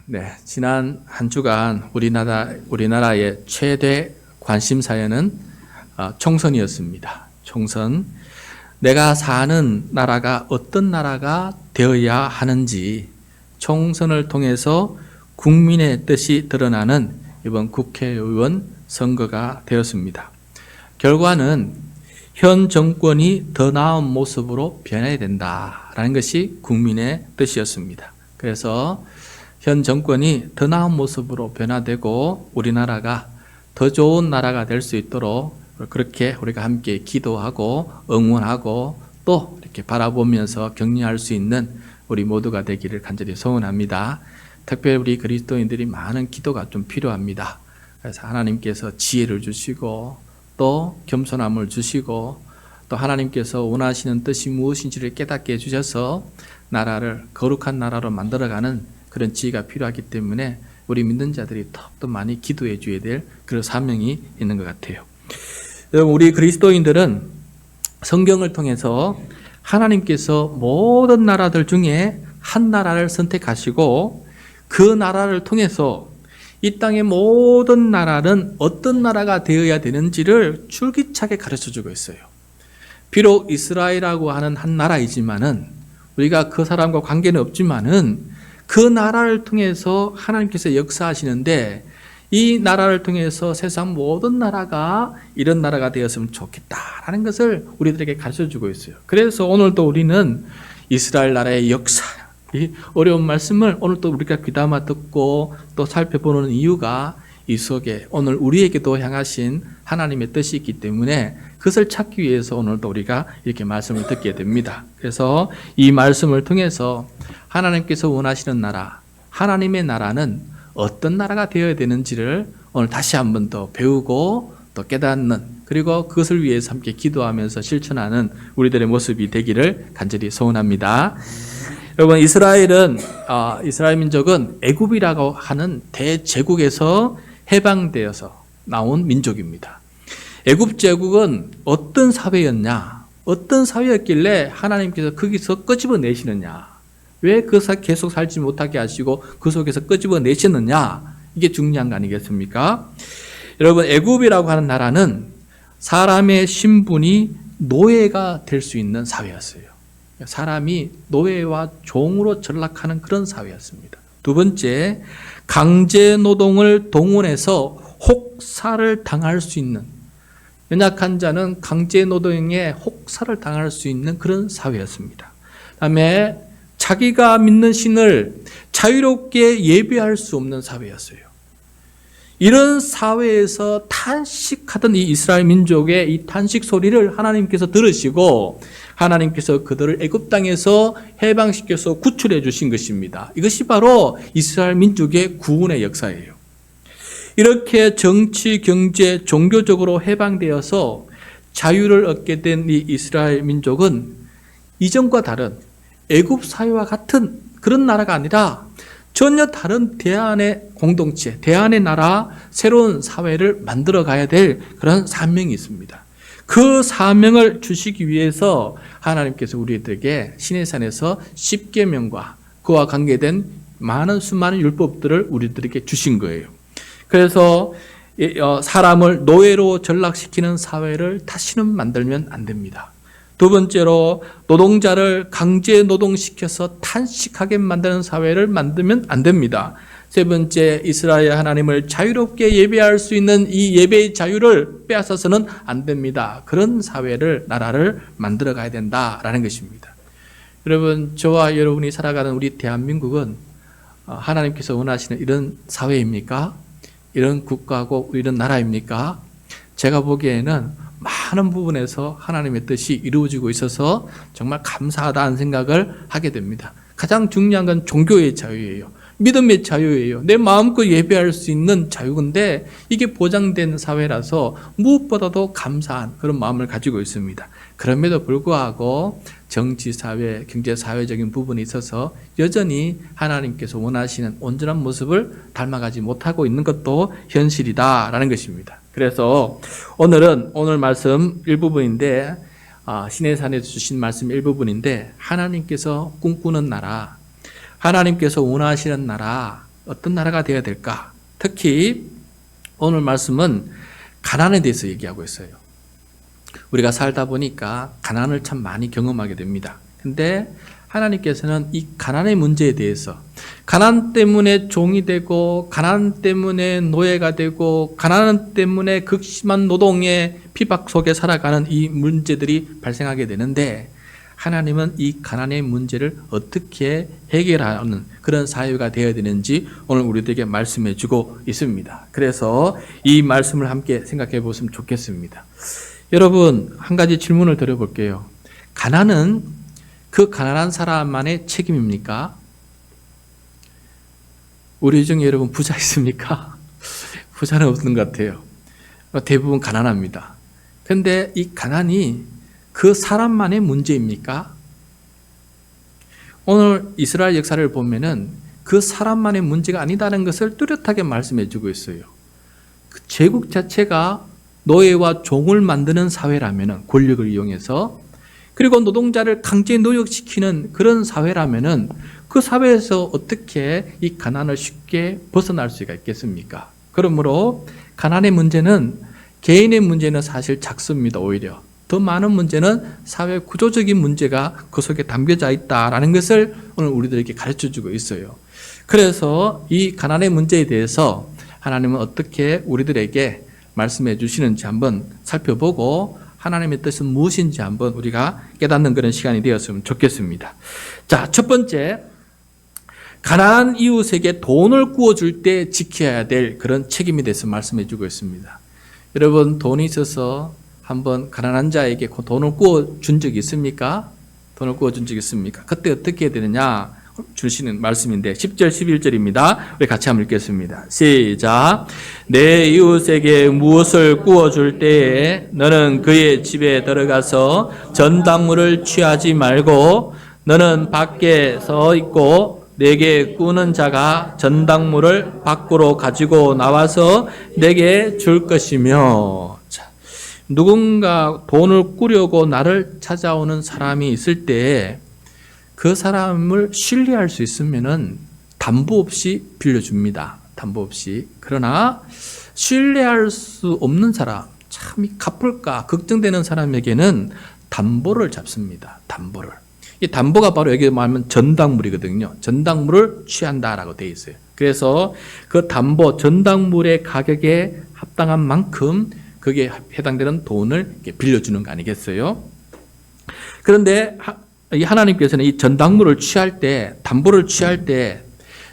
네, 지난 한 주간 우리나라의 최대 관심사에는 총선이었습니다. 총선. 내가 사는 나라가 어떤 나라가 되어야 하는지 총선을 통해서 국민의 뜻이 드러나는 이번 국회의원 선거가 되었습니다. 결과는 현 정권이 더 나은 모습으로 변해야 된다라는 것이 국민의 뜻이었습니다. 그래서 현 정권이 더 나은 모습으로 변화되고 우리나라가 더 좋은 나라가 될 수 있도록 그렇게 우리가 함께 기도하고 응원하고 또 이렇게 바라보면서 격려할 수 있는 우리 모두가 되기를 간절히 소원합니다. 특별히 우리 그리스도인들이 많은 기도가 좀 필요합니다. 그래서 하나님께서 지혜를 주시고 또 겸손함을 주시고 또 하나님께서 원하시는 뜻이 무엇인지를 깨닫게 해주셔서 나라를 거룩한 나라로 만들어가는 그런 지혜가 필요하기 때문에 우리 믿는 자들이 더욱더 많이 기도해 줘야 될 그런 사명이 있는 것 같아요. 여러분, 우리 그리스도인들은 성경을 통해서 하나님께서 모든 나라들 중에 한 나라를 선택하시고 그 나라를 통해서 이 땅의 모든 나라는 어떤 나라가 되어야 되는지를 줄기차게 가르쳐주고 있어요. 비록 이스라엘이라고 하는 한 나라이지만은 우리가 그 사람과 관계는 없지만은 그 나라를 통해서 하나님께서 역사하시는데 이 나라를 통해서 세상 모든 나라가 이런 나라가 되었으면 좋겠다라는 것을 우리들에게 가르쳐주고 있어요. 그래서 오늘도 우리는 이스라엘 나라의 역사, 이 어려운 말씀을 오늘 또 우리가 귀담아 듣고 또 살펴보는 이유가 이 속에 오늘 우리에게도 향하신 하나님의 뜻이 있기 때문에 그것을 찾기 위해서 오늘도 우리가 이렇게 말씀을 듣게 됩니다. 그래서 이 말씀을 통해서 하나님께서 원하시는 나라, 하나님의 나라는 어떤 나라가 되어야 되는지를 오늘 다시 한 번 더 배우고 또 깨닫는, 그리고 그것을 위해서 함께 기도하면서 실천하는 우리들의 모습이 되기를 간절히 소원합니다. 여러분, 이스라엘 민족은 애굽이라고 하는 대제국에서 해방되어서 나온 민족입니다. 애굽 제국은 어떤 사회였냐? 어떤 사회였길래 하나님께서 거기서 끄집어내시느냐? 왜 그 계속 살지 못하게 하시고 그 속에서 끄집어내셨느냐? 이게 중요한 거 아니겠습니까? 여러분, 애굽이라고 하는 나라는 사람의 신분이 노예가 될 수 있는 사회였어요. 사람이 노예와 종으로 전락하는 그런 사회였습니다. 두 번째, 강제 노동을 동원해서 혹사를 당할 수 있는, 연약한 자는 강제 노동에 혹사를 당할 수 있는 그런 사회였습니다. 그다음에 자기가 믿는 신을 자유롭게 예배할 수 없는 사회였어요. 이런 사회에서 탄식하던 이 이스라엘 민족의 이 탄식 소리를 하나님께서 들으시고 하나님께서 그들을 애굽 땅에서 해방시켜서 구출해 주신 것입니다. 이것이 바로 이스라엘 민족의 구원의 역사예요. 이렇게 정치, 경제, 종교적으로 해방되어서 자유를 얻게 된 이 이스라엘 민족은 이전과 다른 애굽 사회와 같은 그런 나라가 아니라 전혀 다른 대안의 공동체, 대안의 나라, 새로운 사회를 만들어 가야 될 그런 사명이 있습니다. 그 사명을 주시기 위해서 하나님께서 우리들에게 시내산에서 십계명과 그와 관계된 수많은 율법들을 우리들에게 주신 거예요. 그래서 사람을 노예로 전락시키는 사회를 다시는 만들면 안 됩니다. 두 번째로 노동자를 강제 노동시켜서 탄식하게 만드는 사회를 만들면 안 됩니다. 세 번째, 이스라엘 하나님을 자유롭게 예배할 수 있는 이 예배의 자유를 빼앗아서는 안 됩니다. 그런 사회를, 나라를 만들어 가야 된다라는 것입니다. 여러분, 저와 여러분이 살아가는 우리 대한민국은 하나님께서 원하시는 이런 사회입니까? 이런 국가고 이런 나라입니까? 제가 보기에는 많은 부분에서 하나님의 뜻이 이루어지고 있어서 정말 감사하다는 생각을 하게 됩니다. 가장 중요한 건 종교의 자유예요. 믿음의 자유예요. 내 마음껏 예배할 수 있는 자유인데 이게 보장된 사회라서 무엇보다도 감사한 그런 마음을 가지고 있습니다. 그럼에도 불구하고 정치, 사회, 경제, 사회적인 부분이 있어서 여전히 하나님께서 원하시는 온전한 모습을 닮아가지 못하고 있는 것도 현실이다라는 것입니다. 그래서 오늘 말씀 일부분인데 시내산에서 주신 말씀 일부분인데 하나님께서 꿈꾸는 나라, 하나님께서 원하시는 나라, 어떤 나라가 되어야 될까? 특히 오늘 말씀은 가난에 대해서 얘기하고 있어요. 우리가 살다 보니까 가난을 참 많이 경험하게 됩니다. 근데 하나님께서는 이 가난의 문제에 대해서, 가난 때문에 종이 되고 가난 때문에 노예가 되고 가난 때문에 극심한 노동의 피박 속에 살아가는 이 문제들이 발생하게 되는데, 하나님은 이 가난의 문제를 어떻게 해결하는 그런 사회가 되어야 되는지 오늘 우리들에게 말씀해 주고 있습니다. 그래서 이 말씀을 함께 생각해 보시면 좋겠습니다. 여러분, 한 가지 질문을 드려볼게요. 가난은 그 가난한 사람만의 책임입니까? 우리 중에 여러분 부자 있습니까? 부자는 없는 것 같아요. 대부분 가난합니다. 근데 이 가난이 그 사람만의 문제입니까? 오늘 이스라엘 역사를 보면은 그 사람만의 문제가 아니다는 것을 뚜렷하게 말씀해 주고 있어요. 그 제국 자체가 노예와 종을 만드는 사회라면은, 권력을 이용해서, 그리고 노동자를 강제 노역시키는 그런 사회라면은 그 사회에서 어떻게 이 가난을 쉽게 벗어날 수가 있겠습니까? 그러므로 가난의 문제는, 개인의 문제는 사실 작습니다. 오히려 더 많은 문제는 사회 구조적인 문제가 그 속에 담겨져 있다라는 것을 오늘 우리들에게 가르쳐주고 있어요. 그래서 이 가난의 문제에 대해서 하나님은 어떻게 우리들에게 말씀해 주시는지 한번 살펴보고, 하나님의 뜻은 무엇인지 한번 우리가 깨닫는 그런 시간이 되었으면 좋겠습니다. 자, 첫 번째, 가난한 이웃에게 돈을 구워줄 때 지켜야 될 그런 책임에 대해서 말씀해 주고 있습니다. 여러분, 돈이 있어서 한번 가난한 자에게 돈을 구워준 적이 있습니까? 돈을 구워준 적이 있습니까? 그때 어떻게 해야 되느냐 주시는 말씀인데, 10절 11절입니다. 우리 같이 한번 읽겠습니다. 시작. 내 이웃에게 무엇을 구워줄 때에 너는 그의 집에 들어가서 전당물을 취하지 말고, 너는 밖에 서 있고 내게 꾸는 자가 전당물을 밖으로 가지고 나와서 내게 줄 것이며. 자, 누군가 돈을 꾸려고 나를 찾아오는 사람이 있을 때 그 사람을 신뢰할 수 있으면은 담보 없이 빌려줍니다. 담보 없이. 그러나 신뢰할 수 없는 사람, 참 갚을까 걱정되는 사람에게는 담보를 잡습니다. 담보를. 이 담보가 바로 여기 말하면 전당물이거든요. 전당물을 취한다라고 되어 있어요. 그래서 그 담보, 전당물의 가격에 합당한 만큼 거기에 해당되는 돈을 빌려주는 거 아니겠어요? 그런데 하나님께서는 이 전당물을 취할 때, 담보를 취할 때,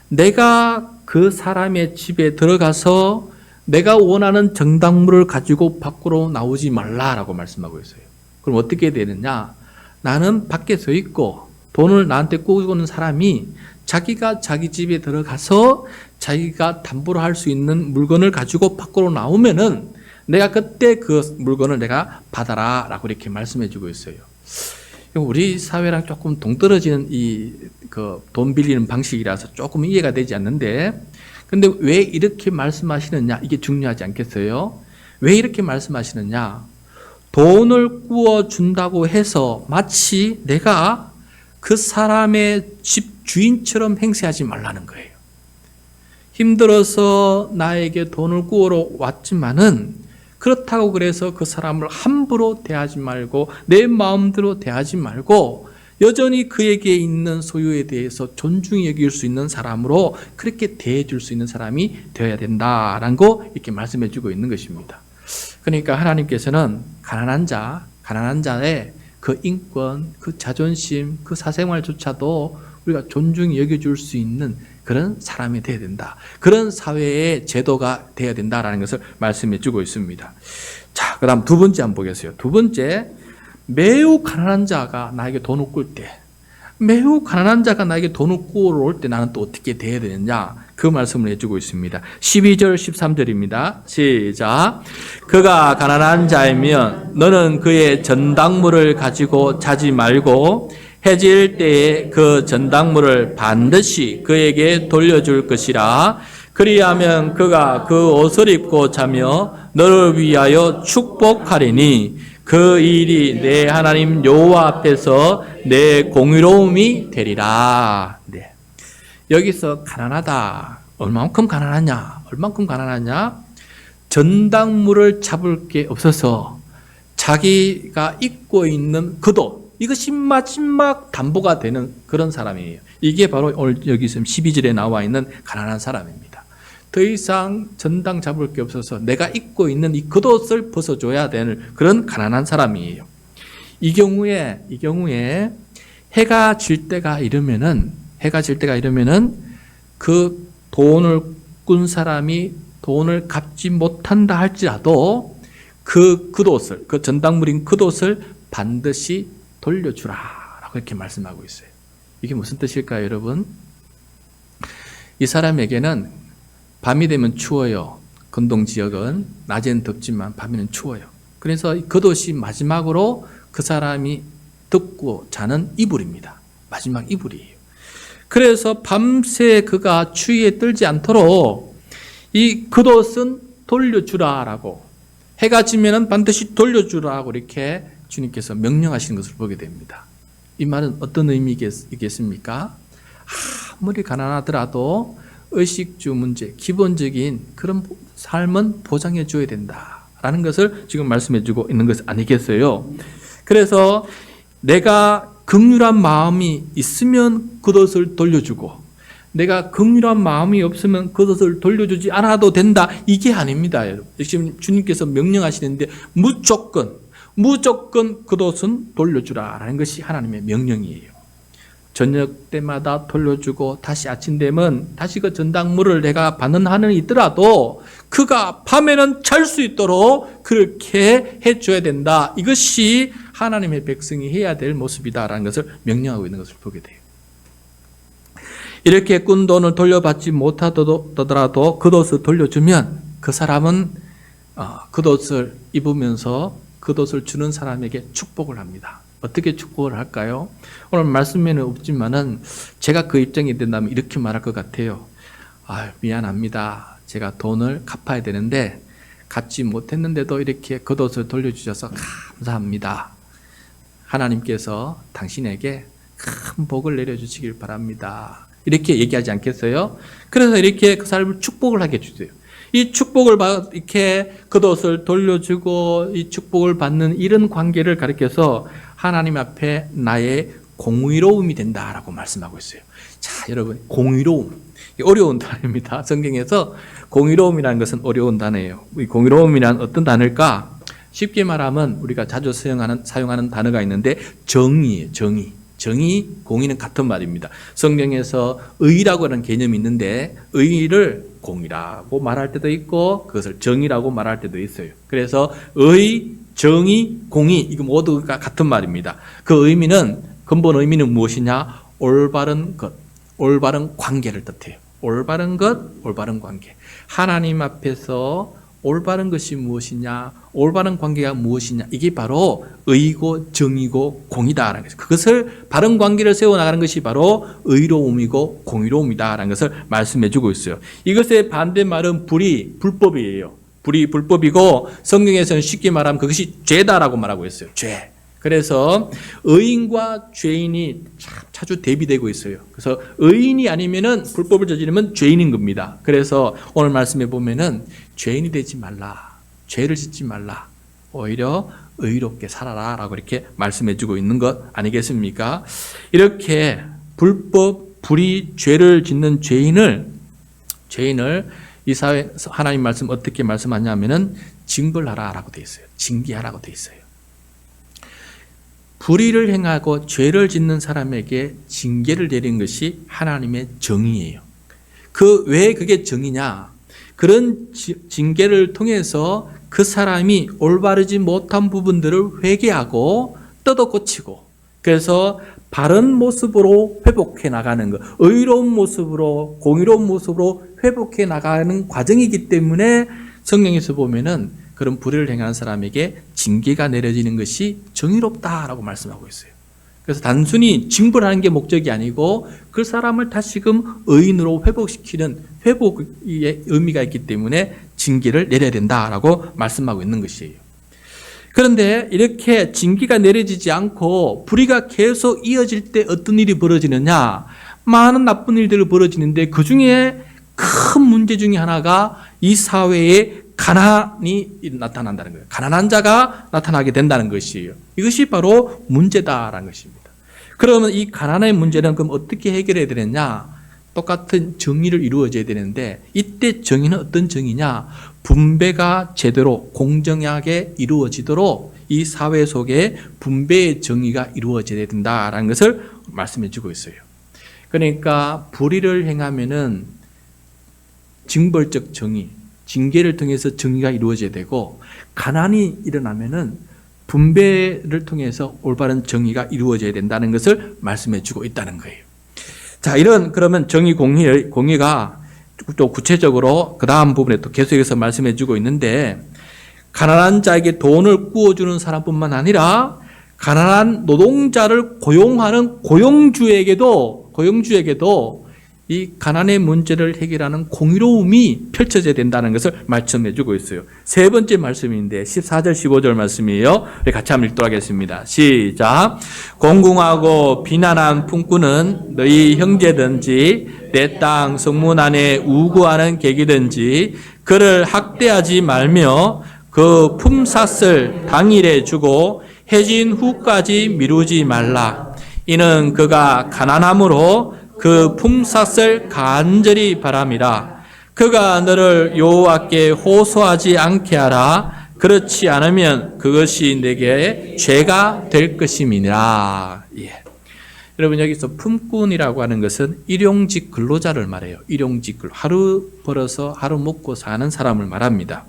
내가 그 사람의 집에 들어가서 내가 원하는 전당물을 가지고 밖으로 나오지 말라라고 말씀하고 있어요. 그럼 어떻게 되느냐? 나는 밖에 서 있고 돈을 나한테 꾸고는 사람이 자기가 자기 집에 들어가서 자기가 담보로 할 수 있는 물건을 가지고 밖으로 나오면은 내가 그때 그 물건을 내가 받아라라고 이렇게 말씀해 주고 있어요. 우리 사회랑 조금 동떨어지는 돈 빌리는 방식이라서 조금 이해가 되지 않는데, 근데 왜 이렇게 말씀하시느냐? 이게 중요하지 않겠어요? 왜 이렇게 말씀하시느냐? 돈을 구워 준다고 해서 마치 내가 그 사람의 집 주인처럼 행세하지 말라는 거예요. 힘들어서 나에게 돈을 구우러 왔지만은, 그렇다고 그래서 그 사람을 함부로 대하지 말고 내 마음대로 대하지 말고 여전히 그에게 있는 소유에 대해서 존중히 여길 수 있는 사람으로 그렇게 대해줄 수 있는 사람이 되어야 된다라는 거 이렇게 말씀해 주고 있는 것입니다. 그러니까 하나님께서는 가난한 자의 그 인권, 그 자존심, 그 사생활조차도 우리가 존중히 여겨줄 수 있는 그런 사람이 되어야 된다. 그런 사회의 제도가 되어야 된다라는 것을 말씀해 주고 있습니다. 자, 그 다음 두 번째 한번 보겠어요. 두 번째, 매우 가난한 자가 나에게 돈을 꿀 때, 매우 가난한 자가 나에게 돈을 꾸러 올 때 나는 또 어떻게 돼야 되느냐, 그 말씀을 해주고 있습니다. 12절 13절입니다. 시작. 그가 가난한 자이면 너는 그의 전당물을 가지고 자지 말고 해질 때에 그 전당물을 반드시 그에게 돌려줄 것이라. 그리하면 그가 그 옷을 입고 자며 너를 위하여 축복하리니 그 일이 내 하나님 여호와 앞에서 내 공의로움이 되리라. 네. 여기서 가난하다, 얼만큼 가난하냐? 얼만큼 가난하냐? 전당물을 잡을 게 없어서 자기가 입고 있는 겉옷, 이것이 마지막 담보가 되는 그런 사람이에요. 이게 바로 오늘 여기 12절에 나와 있는 가난한 사람입니다. 더 이상 전당 잡을 게 없어서 내가 입고 있는 이 겉옷을 벗어줘야 되는 그런 가난한 사람이에요. 이 경우에 해가 질 때가 이르면은 그 돈을 꾼 사람이 돈을 갚지 못한다 할지라도 그 겉옷을, 그 전당물인 겉옷을 반드시 돌려주라라고 이렇게 말씀하고 있어요. 이게 무슨 뜻일까요, 여러분? 이 사람에게는 밤이 되면 추워요. 건동 지역은 낮에는 덥지만 밤에는 추워요. 그래서 겉옷이 마지막으로 그 사람이 덮고 자는 이불입니다. 마지막 이불이에요. 그래서 밤새 그가 추위에 떨지 않도록 이 겉옷은 돌려주라라고, 해가 지면은 반드시 돌려주라고 이렇게 주님께서 명령하시는 것을 보게 됩니다. 이 말은 어떤 의미겠습니까? 아무리 가난하더라도 의식주 문제, 기본적인 그런 삶은 보장해 줘야 된다라는 것을 지금 말씀해 주고 있는 것 아니겠어요? 그래서 내가 긍휼한 마음이 있으면 겉옷을 돌려주고, 내가 긍휼한 마음이 없으면 겉옷을 돌려주지 않아도 된다, 이게 아닙니다, 여러분. 지금 주님께서 명령하시는데 무조건 겉옷은 돌려주라라는 것이 하나님의 명령이에요. 저녁 때마다 돌려주고 다시 아침 되면 다시 그 전당물을 내가 받는 한은 있더라도 그가 밤에는 잘 수 있도록 그렇게 해줘야 된다. 이것이 하나님의 백성이 해야 될 모습이다라는 것을 명령하고 있는 것을 보게 돼요. 이렇게 꾼 돈을 돌려받지 못하더라도 겉옷을 돌려주면 그 사람은 겉옷을 입으면서 겉옷을 주는 사람에게 축복을 합니다. 어떻게 축복을 할까요? 오늘 말씀에는 없지만은 제가 그 입장이 된다면 이렇게 말할 것 같아요. 미안합니다. 제가 돈을 갚아야 되는데 갚지 못했는데도 이렇게 겉옷을 돌려주셔서 감사합니다. 하나님께서 당신에게 큰 복을 내려주시길 바랍니다. 이렇게 얘기하지 않겠어요? 그래서 이렇게 그 사람을 축복을 하게 해주세요. 이 축복을 이렇게 겉옷을 돌려주고 이 축복을 받는 이런 관계를 가리켜서 하나님 앞에 나의 공의로움이 된다라고 말씀하고 있어요. 자, 여러분, 공의로움. 어려운 단어입니다. 성경에서 공의로움이라는 것은 어려운 단어예요. 이 공의로움이란 어떤 단어일까? 쉽게 말하면 우리가 자주 사용하는 단어가 있는데 정의예요. 정의, 공의는 같은 말입니다. 성경에서 의라고 하는 개념이 있는데 의를 공의라고 말할 때도 있고 그것을 정의라고 말할 때도 있어요. 그래서 의, 정의, 공의, 이거 모두가 같은 말입니다. 그 의미는, 근본 의미는 무엇이냐? 올바른 것, 올바른 관계를 뜻해요. 올바른 것, 올바른 관계. 하나님 앞에서 올바른 것이 무엇이냐, 올바른 관계가 무엇이냐, 이게 바로 의고 정의고 공이다라는 것이죠. 그것을 바른 관계를 세워나가는 것이 바로 의로움이고 공의로움이다라는 것을 말씀해 주고 있어요. 이것의 반대말은 불법이에요. 불법이고 성경에서는 쉽게 말하면 그것이 죄다라고 말하고 있어요. 죄. 그래서 의인과 죄인이 자주 대비되고 있어요. 그래서 의인이 아니면은 불법을 저지르면 죄인인 겁니다. 그래서 오늘 말씀해 보면은 죄인이 되지 말라, 죄를 짓지 말라, 오히려 의롭게 살아라라고 이렇게 말씀해 주고 있는 것 아니겠습니까? 이렇게 불법, 불의, 죄를 짓는 죄인을 이 사회에서 하나님 말씀 어떻게 말씀하냐면은 징벌하라라고 돼 있어요. 징계하라고 돼 있어요. 불의를 행하고 죄를 짓는 사람에게 징계를 내린 것이 하나님의 정의예요. 왜 그게 정의냐? 그런 징계를 통해서 그 사람이 올바르지 못한 부분들을 회개하고 뜯어 고치고, 그래서 바른 모습으로 회복해 나가는 것, 의로운 모습으로, 공의로운 모습으로 회복해 나가는 과정이기 때문에 성경에서 보면은 그런 불의를 행하는 사람에게 징계가 내려지는 것이 정의롭다라고 말씀하고 있어요. 그래서 단순히 징벌하는 게 목적이 아니고 그 사람을 다시금 의인으로 회복시키는 회복의 의미가 있기 때문에 징계를 내려야 된다라고 말씀하고 있는 것이에요. 그런데 이렇게 징계가 내려지지 않고 불의가 계속 이어질 때 어떤 일이 벌어지느냐? 많은 나쁜 일들이 벌어지는데 그 중에 큰 문제 중에 하나가 이 사회에 가난이 나타난다는 거예요. 가난한 자가 나타나게 된다는 것이에요. 이것이 바로 문제다라는 것입니다. 그러면 이 가난의 문제는 그럼 어떻게 해결해야 되느냐? 똑같은 정의를 이루어져야 되는데 이때 정의는 어떤 정의냐? 분배가 제대로 공정하게 이루어지도록 이 사회 속에 분배의 정의가 이루어져야 된다라는 것을 말씀해 주고 있어요. 그러니까 불의를 행하면은 징벌적 정의, 징계를 통해서 정의가 이루어져야 되고, 가난이 일어나면은 분배를 통해서 올바른 정의가 이루어져야 된다는 것을 말씀해 주고 있다는 거예요. 자, 이런 그러면 정의 공의가 또 구체적으로 그 다음 부분에 또 계속해서 말씀해 주고 있는데, 가난한 자에게 돈을 구워주는 사람뿐만 아니라 가난한 노동자를 고용하는 고용주에게도 이 가난의 문제를 해결하는 공의로움이 펼쳐져야 된다는 것을 말씀해 주고 있어요. 세 번째 말씀인데 14절 15절 말씀이에요. 우리 같이 한번 읽도록 하겠습니다. 시작. 공궁하고 비난한 품꾼은 너희 형제든지 내 땅 성문 안에 우구하는 객이든지 그를 학대하지 말며 그 품삯을 당일에 주고 해진 후까지 미루지 말라. 이는 그가 가난함으로 그 품삯을 간절히 바람이라. 그가 너를 여호와께 호소하지 않게 하라. 그렇지 않으면 그것이 내게 죄가 될 것임이니라. 예. 여러분, 여기서 품꾼이라고 하는 것은 일용직 근로자를 말해요. 일용직 근로, 하루 벌어서 하루 먹고 사는 사람을 말합니다.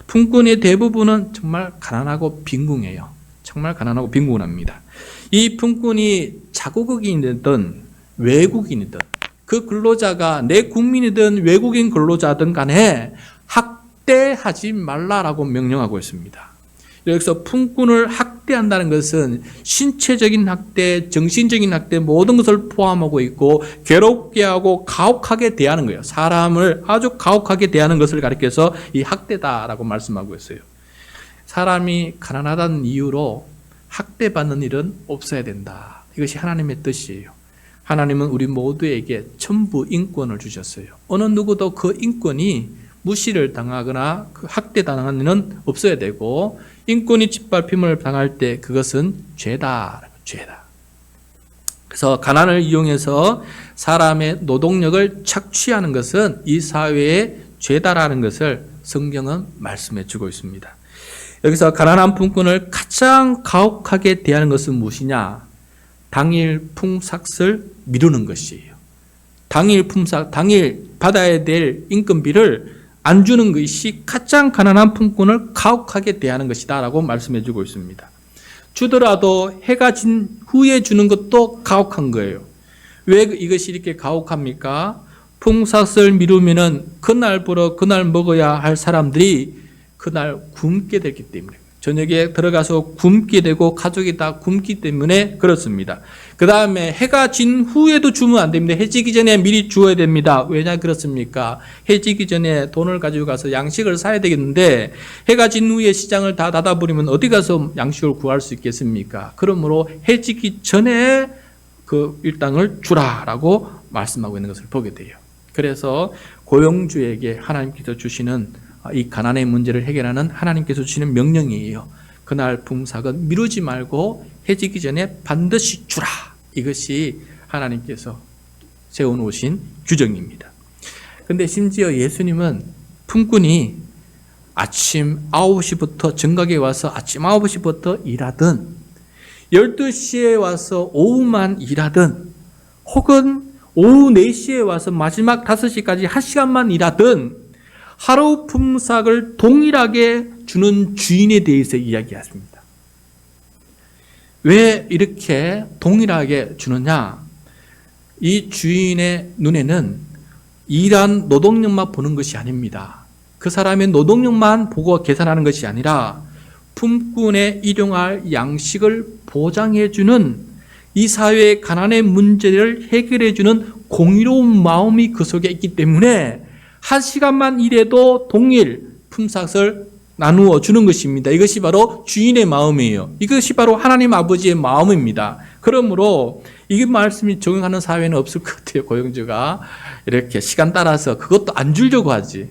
품꾼의 대부분은 정말 가난하고 빈궁해요. 정말 가난하고 빈곤합니다. 이 품꾼이 자국인이든 외국인이든 그 근로자가 내 국민이든 외국인 근로자든 간에 학대하지 말라라고 명령하고 있습니다. 여기서 품꾼을 학대한다는 것은 신체적인 학대, 정신적인 학대 모든 것을 포함하고 있고 괴롭게 하고 가혹하게 대하는 거예요. 사람을 아주 가혹하게 대하는 것을 가리켜서 이 학대다라고 말씀하고 있어요. 사람이 가난하다는 이유로 학대받는 일은 없어야 된다. 이것이 하나님의 뜻이에요. 하나님은 우리 모두에게 전부 인권을 주셨어요. 어느 누구도 그 인권이 무시를 당하거나 학대당하는 일은 없어야 되고, 인권이 짓밟힘을 당할 때 그것은 죄다. 그래서 가난을 이용해서 사람의 노동력을 착취하는 것은 이 사회의 죄다라는 것을 성경은 말씀해 주고 있습니다. 여기서 가난한 품꾼을 가장 가혹하게 대하는 것은 무엇이냐? 당일 품삯을 미루는 것이에요. 당일 받아야 될 인건비를 안 주는 것이 가장 가난한 품꾼을 가혹하게 대하는 것이다 라고 말씀해 주고 있습니다. 주더라도 해가 진 후에 주는 것도 가혹한 거예요. 왜 이것이 이렇게 가혹합니까? 품삯을 미루면은 그날 벌어 그날 먹어야 할 사람들이 그날 굶게 되기 때문에, 저녁에 들어가서 굶게 되고 가족이 다 굶기 때문에 그렇습니다. 그 다음에 해가 진 후에도 주면 안 됩니다. 해 지기 전에 미리 주어야 됩니다. 왜냐 그렇습니까? 해 지기 전에 돈을 가지고 가서 양식을 사야 되겠는데 해가 진 후에 시장을 다 닫아버리면 어디 가서 양식을 구할 수 있겠습니까? 그러므로 해 지기 전에 그 일당을 주라라고 말씀하고 있는 것을 보게 돼요. 그래서 고용주에게 하나님께서 주시는 이 가난의 문제를 해결하는 하나님께서 주시는 명령이에요. 그날 품삯은 미루지 말고 해지기 전에 반드시 주라. 이것이 하나님께서 세워놓으신 규정입니다. 그런데 심지어 예수님은 품꾼이 아침 9시부터 정각에 와서 아침 9시부터 일하든 12시에 와서 오후만 일하든 혹은 오후 4시에 와서 마지막 5시까지 1시간만 일하든 하루 품삯을 동일하게 주는 주인에 대해서 이야기했습니다. 왜 이렇게 동일하게 주느냐? 이 주인의 눈에는 일한 노동력만 보는 것이 아닙니다. 그 사람의 노동력만 보고 계산하는 것이 아니라 품꾼의 일용할 양식을 보장해주는 이 사회의 가난의 문제를 해결해주는 공의로운 마음이 그 속에 있기 때문에 1시간만 일해도 동일 품삯을 나누어 주는 것입니다. 이것이 바로 주인의 마음이에요. 이것이 바로 하나님 아버지의 마음입니다. 그러므로 이 말씀이 적용하는 사회는 없을 것 같아요. 고용주가 이렇게 시간 따라서 그것도 안 주려고 하지.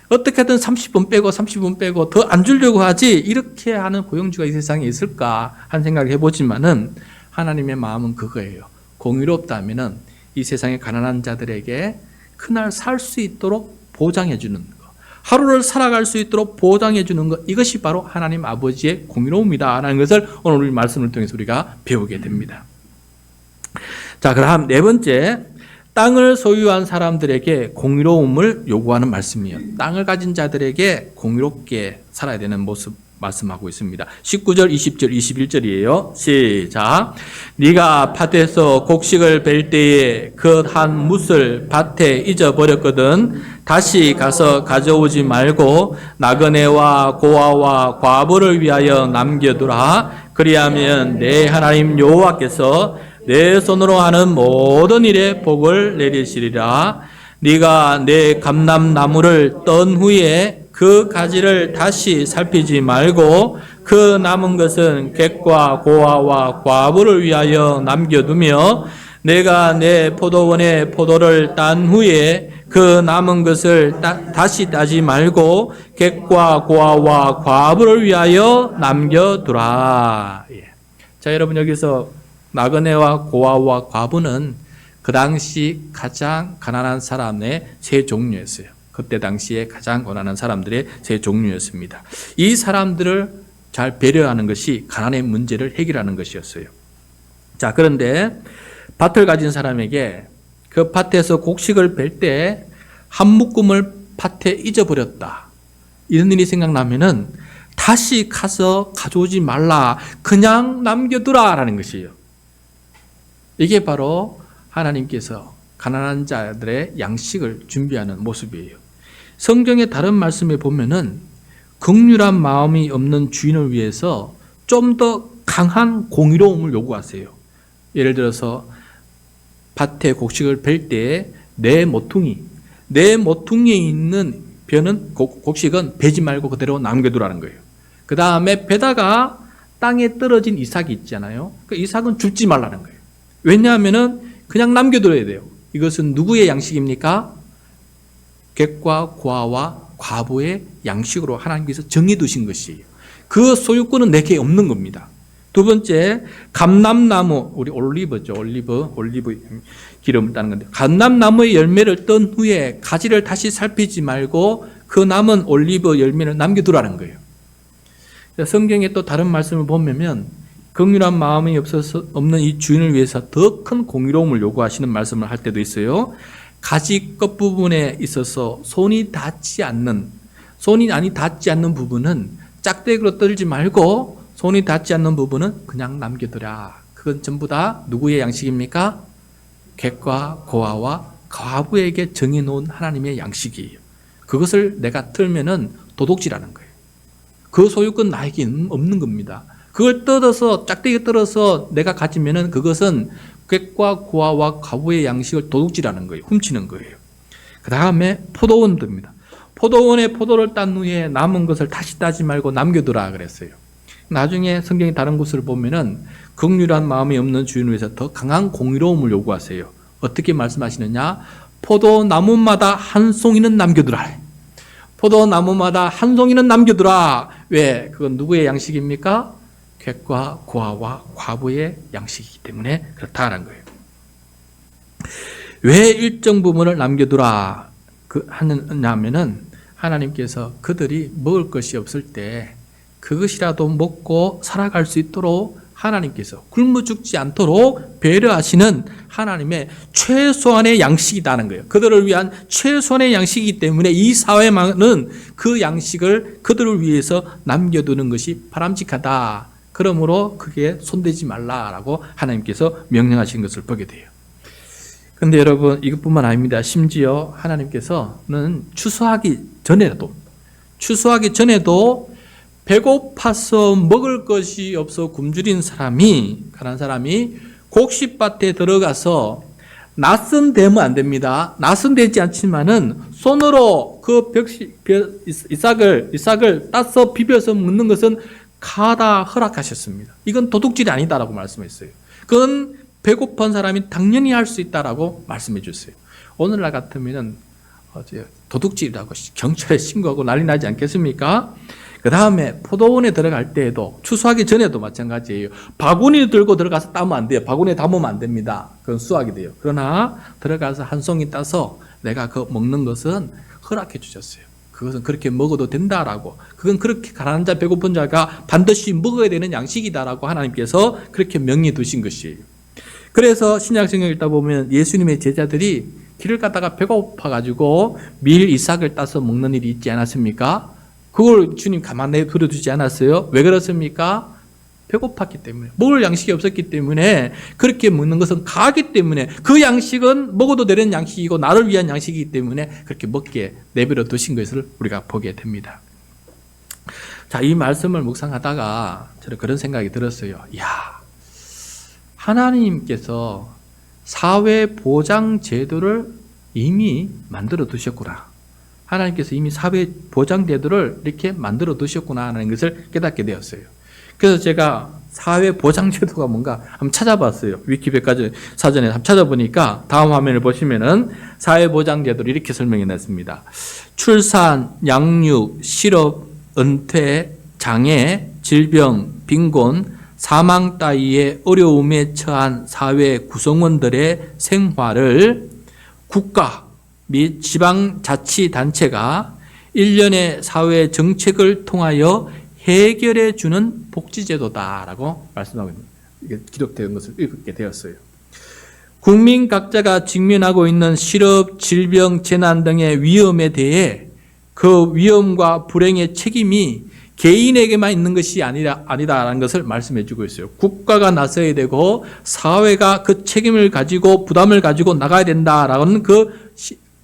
어떻게든 30분 빼고 더 안 주려고 하지. 이렇게 하는 고용주가 이 세상에 있을까 하는 생각을 해보지만은 하나님의 마음은 그거예요. 공의롭다면은 이 세상의 가난한 자들에게 그날 살 수 있도록 보장해 주는 것, 하루를 살아갈 수 있도록 보장해 주는 것, 이것이 바로 하나님 아버지의 공의로움이다라는 것을 오늘 우리 말씀을 통해서 우리가 배우게 됩니다. 자, 그럼 네 번째, 땅을 소유한 사람들에게 공의로움을 요구하는 말씀이에요. 땅을 가진 자들에게 공의롭게 살아야 되는 모습 말씀하고 있습니다. 19절, 20절, 21절이에요. 시작. 네가 밭에서 곡식을 벨 때에 그 한 뭇을 밭에 잊어버렸거든 다시 가서 가져오지 말고 나그네와 고아와 과부를 위하여 남겨두라. 그리하면 내 하나님 여호와께서 내 손으로 하는 모든 일에 복을 내리시리라. 네가 내 감람나무를 떤 후에 그 가지를 다시 살피지 말고 그 남은 것은 객과 고아와 과부를 위하여 남겨두며 내가 내 포도원의 포도를 딴 후에 그 남은 것을 다시 따지 말고 객과 고아와 과부를 위하여 남겨두라. 자, 여러분, 여기서 나그네와 고아와 과부는 그 당시 가장 가난한 사람의 세 종류였어요. 그때 당시에 가장 가난한 사람들의 세 종류였습니다. 이 사람들을 잘 배려하는 것이 가난의 문제를 해결하는 것이었어요. 자, 그런데 밭을 가진 사람에게 그 밭에서 곡식을 벨 때 한 묶음을 밭에 잊어버렸다, 이런 일이 생각나면은 다시 가서 가져오지 말라, 그냥 남겨두라 라는 것이에요. 이게 바로 하나님께서 가난한 자들의 양식을 준비하는 모습이에요. 성경의 다른 말씀에 보면은 긍휼한 마음이 없는 주인을 위해서 좀 더 강한 공의로움을 요구하세요. 예를 들어서 밭에 곡식을 벨 때에 내 모퉁이에 있는 벼는 곡식은 베지 말고 그대로 남겨두라는 거예요. 그 다음에 베다가 땅에 떨어진 이삭이 있잖아요. 그 이삭은 줍지 말라는 거예요. 왜냐하면은 그냥 남겨둬야 돼요. 이것은 누구의 양식입니까? 객과 고아와 과부의 양식으로 하나님께서 정해두신 것이에요. 그 소유권은 내게 없는 겁니다. 두 번째, 감람나무, 우리 올리브죠. 올리브 기름을 따는 건데, 감람나무의 열매를 떤 후에 가지를 다시 살피지 말고 그 남은 올리브 열매를 남겨두라는 거예요. 성경에 또 다른 말씀을 보면 긍휼한 마음이 없는 이 주인을 위해서 더 큰 공의로움을 요구하시는 말씀을 할 때도 있어요. 가지 끝부분에 있어서 손이 닿지 않는 부분은 짝대기로 떨지 말고 손이 닿지 않는 부분은 그냥 남겨두라. 그건 전부 다 누구의 양식입니까? 객과 고아와 과부에게 정해놓은 하나님의 양식이에요. 그것을 내가 틀면은 도둑질하는 거예요. 그 소유권 나에게 없는 겁니다. 그걸 뜯어서 짝대기 떨어서 내가 가지면은 그것은 객과 고아와 과부의 양식을 도둑질하는 거예요. 훔치는 거예요. 그 다음에 포도원입니다. 포도원에 포도를 딴 후에 남은 것을 다시 따지 말고 남겨두라 그랬어요. 나중에 성경의 다른 곳을 보면은 긍휼한 마음이 없는 주인을 위해서 더 강한 공의로움을 요구하세요. 어떻게 말씀하시느냐? 포도나무마다 한 송이는 남겨두라. 포도나무마다 한 송이는 남겨두라. 왜? 그건 누구의 양식입니까? 객과 고아와 과부의 양식이기 때문에 그렇다는 거예요. 왜 일정 부분을 남겨두라 하느냐면은 하나님께서 그들이 먹을 것이 없을 때 그것이라도 먹고 살아갈 수 있도록 하나님께서 굶어 죽지 않도록 배려하시는 하나님의 최소한의 양식이라는 거예요. 그들을 위한 최소한의 양식이기 때문에 이 사회만은 그 양식을 그들을 위해서 남겨두는 것이 바람직하다. 그러므로 그게 손대지 말라라고 하나님께서 명령하신 것을 보게 돼요. 그런데 여러분, 이것뿐만 아닙니다. 심지어 하나님께서는 추수하기 전에도 배고파서 먹을 것이 없어 굶주린 가난한 사람이 곡식밭에 들어가서 낯선 대면 안 됩니다. 낯선 되지 않지만은 손으로 그 이삭을 따서 비벼서 먹는 것은 가다 허락하셨습니다. 이건 도둑질이 아니다라고 말씀했어요. 그건 배고픈 사람이 당연히 할 수 있다라고 말씀해 주세요. 오늘날 같으면 도둑질이라고 경찰에 신고하고 난리 나지 않겠습니까? 그 다음에 포도원에 들어갈 때에도 추수하기 전에도 마찬가지예요. 바구니 들고 들어가서 따면 안 돼요. 바구니에 담으면 안 됩니다. 그건 수확이 돼요. 그러나 들어가서 한 송이 따서 내가 그 먹는 것은 허락해 주셨어요. 그것은 그렇게 먹어도 된다라고, 그건 그렇게 가난한 자 배고픈 자가 반드시 먹어야 되는 양식이다라고 하나님께서 그렇게 명해 두신 것이에요. 그래서 신약성경 읽다 보면 예수님의 제자들이 길을 가다가 배고파가지고 밀 이삭을 따서 먹는 일이 있지 않았습니까? 그걸 주님 가만 내버려 두지 않았어요. 왜 그렇습니까? 배고팠기 때문에, 먹을 양식이 없었기 때문에, 그렇게 먹는 것은 가기 때문에, 그 양식은 먹어도 되는 양식이고 나를 위한 양식이기 때문에 그렇게 먹게 내버려 두신 것을 우리가 보게 됩니다. 자, 이 말씀을 묵상하다가 저는 그런 생각이 들었어요. 하나님께서 사회보장제도를 이미 만들어 두셨구나. 하나님께서 이미 사회보장제도를 이렇게 만들어 두셨구나 하는 것을 깨닫게 되었어요. 그래서 제가 사회보장제도가 뭔가 한번 찾아봤어요. 위키백과전 사전에 한번 찾아보니까 다음 화면을 보시면은 사회보장제도를 이렇게 설명해 놨습니다. 출산, 양육, 실업, 은퇴, 장애, 질병, 빈곤, 사망 따위의 어려움에 처한 사회 구성원들의 생활을 국가 및 지방자치단체가 일련의 사회 정책을 통하여 해결해 주는 복지제도다라고 말씀하고 있습니다. 이게 기록된 것을 읽게 되었어요. 국민 각자가 직면하고 있는 실업, 질병, 재난 등의 위험에 대해 그 위험과 불행의 책임이 개인에게만 있는 것이 아니다라는 것을 말씀해 주고 있어요. 국가가 나서야 되고 사회가 그 책임을 가지고 부담을 가지고 나가야 된다라는 그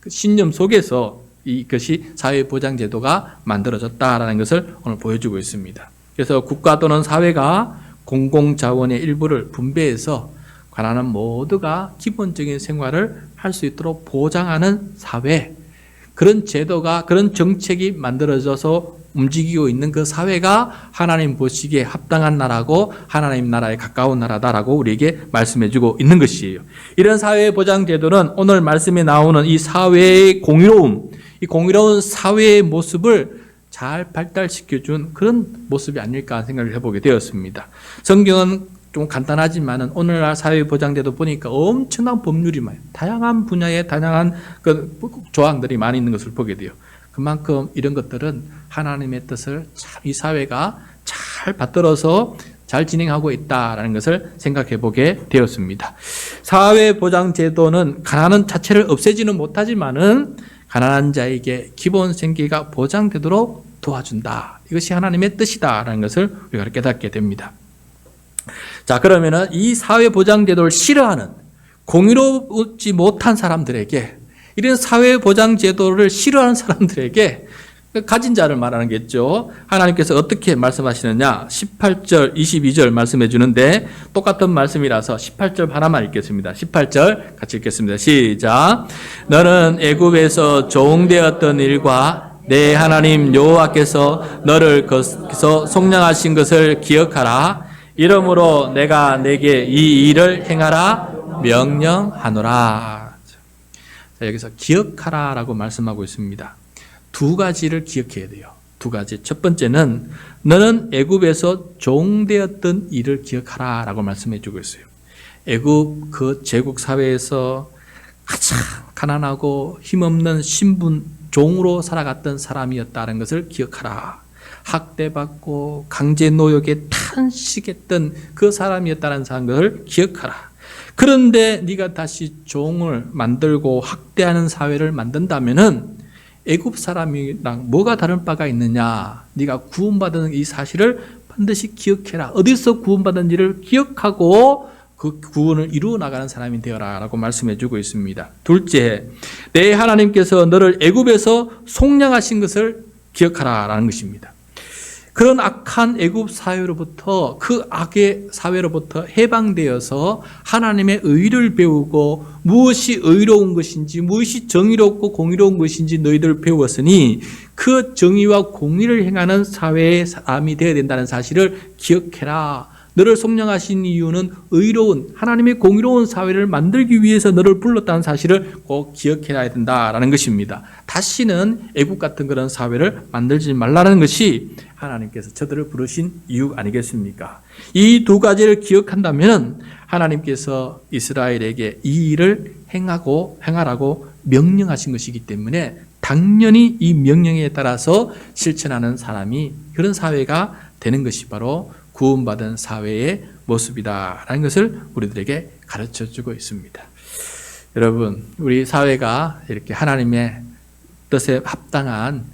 신념 속에서 이것이 사회보장제도가 만들어졌다라는 것을 오늘 보여주고 있습니다. 그래서 국가 또는 사회가 공공자원의 일부를 분배해서 가난한 모두가 기본적인 생활을 할 수 있도록 보장하는 사회, 그런 제도가, 그런 정책이 만들어져서 움직이고 있는 그 사회가 하나님 보시기에 합당한 나라고 하나님 나라에 가까운 나라다라고 우리에게 말씀해 주고 있는 것이에요. 이런 사회보장제도는 오늘 말씀에 나오는 이 사회의 공의로움, 이 공의로운 사회의 모습을 잘 발달시켜준 그런 모습이 아닐까 생각을 해보게 되었습니다. 성경은 좀 간단하지만은 오늘날 사회보장제도 보니까 엄청난 법률이 많아요. 다양한 분야에 다양한 그 조항들이 많이 있는 것을 보게 돼요. 그만큼 이런 것들은 하나님의 뜻을 참 이 사회가 잘 받들어서 잘 진행하고 있다라는 것을 생각해 보게 되었습니다. 사회보장제도는 가난은 자체를 없애지는 못하지만은 가난한 자에게 기본 생계가 보장되도록 도와준다. 이것이 하나님의 뜻이다라는 것을 우리가 깨닫게 됩니다. 자, 그러면은 이 사회보장제도를 싫어하는, 공의롭지 못한 사람들에게, 이런 사회보장제도를 싫어하는 사람들에게 가진 자를 말하는 겠죠. 하나님께서 어떻게 말씀하시느냐? 18절, 22절 말씀해 주는데 똑같은 말씀이라서 18절 하나만 읽겠습니다. 18절 같이 읽겠습니다. 시작. 너는 애굽에서 종되었던 일과 내 하나님 여호와께서 너를 거기서 속량하신 것을 기억하라. 이러므로 내가 내게 이 일을 행하라 명령하노라. 자, 여기서 기억하라라고 말씀하고 있습니다. 두 가지를 기억해야 돼요. 두 가지. 첫 번째는 너는 애굽에서 종되었던 일을 기억하라라고 말씀해 주고 있어요. 애굽 그 제국 사회에서 가장 가난하고 힘없는 신분 종으로 살아갔던 사람이었다는 것을 기억하라. 학대받고 강제 노역에 탄식했던 그 사람이었다는 것을 기억하라. 그런데 네가 다시 종을 만들고 학대하는 사회를 만든다면은 애굽 사람이랑 뭐가 다른 바가 있느냐? 네가 구원받은 이 사실을 반드시 기억해라. 어디서 구원받은지를 기억하고 그 구원을 이루어 나가는 사람이 되어라라고 말씀해 주고 있습니다. 둘째, 내 하나님께서 너를 애굽에서 속량하신 것을 기억하라라는 것입니다. 그런 악한 애굽 사회로부터, 그 악의 사회로부터 해방되어서 하나님의 의를 배우고 무엇이 의로운 것인지, 무엇이 정의롭고 공의로운 것인지 너희들 배웠으니 그 정의와 공의를 행하는 사회의 사람이 되어야 된다는 사실을 기억해라. 너를 속량하신 이유는 의로운 하나님의 공의로운 사회를 만들기 위해서 너를 불렀다는 사실을 꼭 기억해야 된다라는 것입니다. 다시는 애국 같은 그런 사회를 만들지 말라는 것이 하나님께서 저들을 부르신 이유 아니겠습니까? 이 두 가지를 기억한다면 하나님께서 이스라엘에게 이 일을 행하라고 명령하신 것이기 때문에 당연히 이 명령에 따라서 실천하는 사람이 그런 사회가 되는 것이 바로 구원받은 사회의 모습이다라는 것을 우리들에게 가르쳐주고 있습니다. 여러분, 우리 사회가 이렇게 하나님의 뜻에 합당한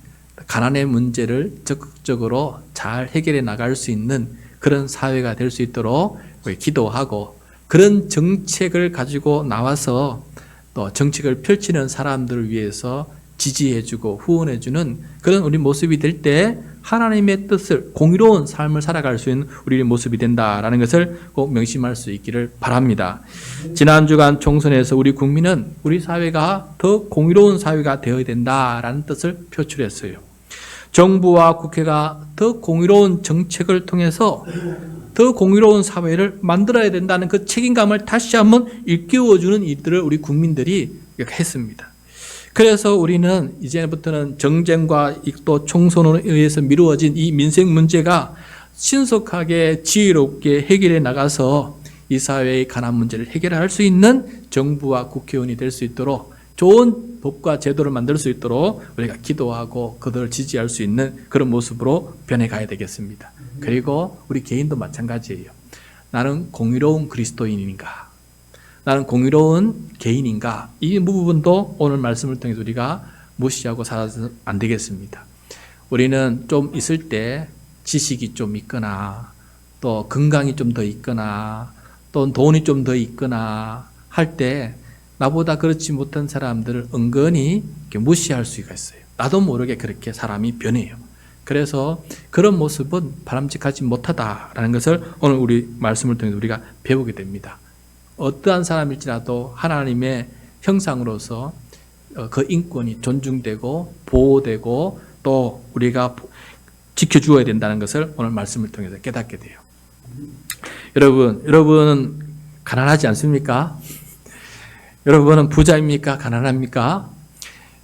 가난의 문제를 적극적으로 잘 해결해 나갈 수 있는 그런 사회가 될 수 있도록 우리 기도하고 그런 정책을 가지고 나와서 또 정책을 펼치는 사람들을 위해서 지지해주고 후원해주는 그런 우리 모습이 될 때 하나님의 뜻을 공의로운 삶을 살아갈 수 있는 우리의 모습이 된다라는 것을 꼭 명심할 수 있기를 바랍니다. 지난 주간 총선에서 우리 국민은 우리 사회가 더 공의로운 사회가 되어야 된다라는 뜻을 표출했어요. 정부와 국회가 더 공의로운 정책을 통해서 더 공의로운 사회를 만들어야 된다는 그 책임감을 다시 한번 일깨워주는 일들을 우리 국민들이 했습니다. 그래서 우리는 이제부터는 정쟁과 또 총선에 의해서 미루어진 이 민생 문제가 신속하게 지혜롭게 해결해 나가서 이 사회의 가난 문제를 해결할 수 있는 정부와 국회의원이 될 수 있도록 좋은 법과 제도를 만들 수 있도록 우리가 기도하고 그들을 지지할 수 있는 그런 모습으로 변해가야 되겠습니다. 그리고 우리 개인도 마찬가지예요. 나는 공의로운 그리스도인인가? 나는 공의로운 개인인가? 이 부분도 오늘 말씀을 통해서 우리가 무시하고 살아서는 안 되겠습니다. 우리는 좀 있을 때 지식이 좀 있거나 또 건강이 좀 더 있거나 또 돈이 좀 더 있거나 할 때 나보다 그렇지 못한 사람들을 은근히 이렇게 무시할 수가 있어요. 나도 모르게 그렇게 사람이 변해요. 그래서 그런 모습은 바람직하지 못하다라는 것을 오늘 우리 말씀을 통해서 우리가 배우게 됩니다. 어떠한 사람일지라도 하나님의 형상으로서 그 인권이 존중되고 보호되고 또 우리가 지켜주어야 된다는 것을 오늘 말씀을 통해서 깨닫게 돼요. 여러분은 가난하지 않습니까? 여러분은 부자입니까? 가난합니까?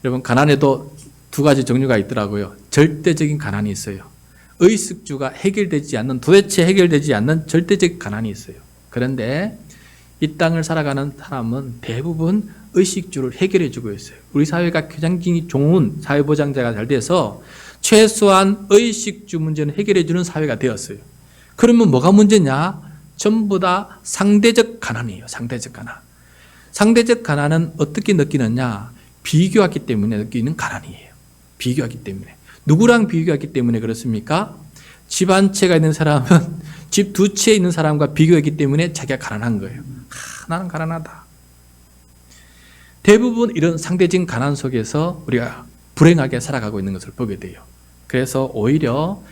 여러분, 가난에도 두 가지 종류가 있더라고요. 절대적인 가난이 있어요. 의식주가 도대체 해결되지 않는 절대적 가난이 있어요. 그런데 이 땅을 살아가는 사람은 대부분 의식주를 해결해 주고 있어요. 우리 사회가 굉장히 좋은 사회보장제가 잘 돼서 최소한 의식주 문제는 해결해 주는 사회가 되었어요. 그러면 뭐가 문제냐? 전부 다 상대적 가난이에요. 상대적 가난. 상대적 가난은 어떻게 느끼느냐? 비교하기 때문에 느끼는 가난이에요. 비교하기 때문에. 누구랑 비교하기 때문에 그렇습니까? 집 한 채가 있는 사람은 집 두 채에 있는 사람과 비교했기 때문에 자기가 가난한 거예요. 나는 가난하다. 대부분 이런 상대적인 가난 속에서 우리가 불행하게 살아가고 있는 것을 보게 돼요. 그래서 오히려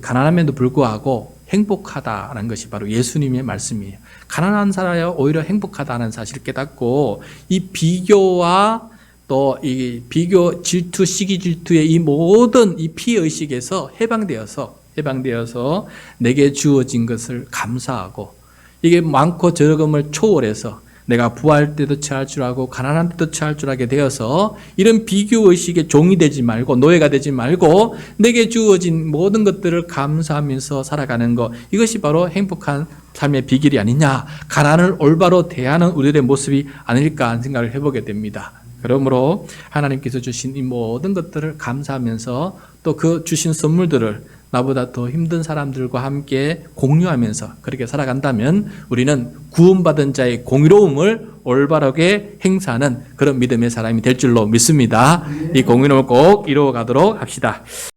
가난함에도 불구하고 행복하다는 것이 바로 예수님의 말씀이에요. 가난한 사람이 오히려 행복하다는 사실을 깨닫고 이 비교와 또 이 비교, 질투, 시기 질투의 이 모든 이 피의식에서 해방되어서 내게 주어진 것을 감사하고 이게 많고 적음을 초월해서 내가 부할 때도 처할 줄 알고 가난한 때도 처할 줄 알게 되어서 이런 비교의식의 종이 되지 말고 노예가 되지 말고 내게 주어진 모든 것들을 감사하면서 살아가는 것, 이것이 바로 행복한 삶의 비결이 아니냐, 가난을 올바로 대하는 우리들의 모습이 아닐까 하는 생각을 해보게 됩니다. 그러므로 하나님께서 주신 이 모든 것들을 감사하면서 또 그 주신 선물들을 나보다 더 힘든 사람들과 함께 공유하면서 그렇게 살아간다면 우리는 구원받은 자의 공의로움을 올바르게 행사하는 그런 믿음의 사람이 될 줄로 믿습니다. 이 공의로움을 꼭 이루어가도록 합시다.